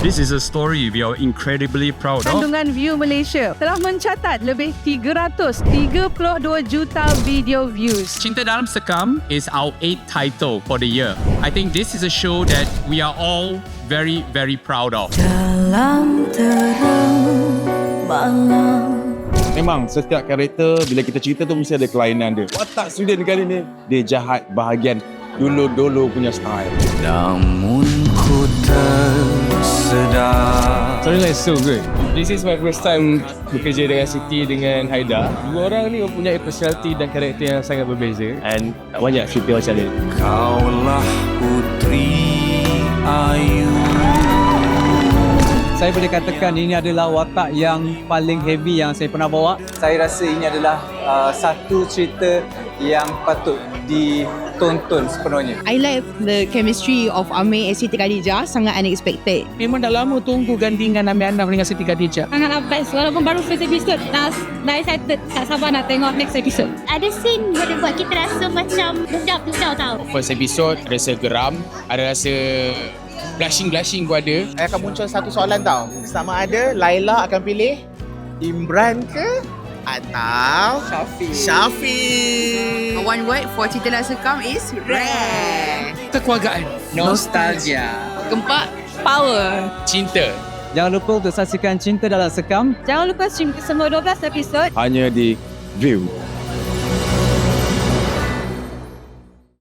This is a story we are incredibly proud of. Kandungan View Malaysia telah mencatat lebih 332 juta video views. Cinta Dalam Sekam is our 8th title for the year. I think this is a show that we are all very, very proud of. Dalam terang malam. Memang setiap karakter bila kita cerita tu mesti ada kelainan dia. Watak student kali ni dia jahat bahagian dulu-dulu punya style. Namun ku tersedar. Storyline is so good. This is my first time bekerja dengan Siti dengan Haida. Dua orang ni mempunyai personality dan karakter yang sangat berbeza. And tak banyak shooting macam ni. Kaulah putri ayu. Saya boleh katakan ini adalah watak yang paling heavy yang saya pernah bawa. Saya rasa ini adalah satu cerita yang patut ditonton sepenuhnya. I like the chemistry of Amir and Siti Khadijah, sangat unexpected. Memang dah lama tunggu gandingan Amir Anaf dengan Siti Khadijah. Sangatlah best walaupun baru first episode. Dah excited, tak sabar nak tengok next episode. Ada scene boleh buat kita rasa macam budak-budak tau. First episode rasa geram, ada rasa blushing pun ada. Akan muncul satu soalan tau. Sama ada Laila akan pilih Imran ke atau Syafiq. One word for Cinta Dalam Sekam is rare. Kekeluargaan. Nostalgia. Keempat, power. Cinta. Jangan lupa untuk saksikan Cinta Dalam Sekam. Jangan lupa stream semua 12 episod Hanya di View.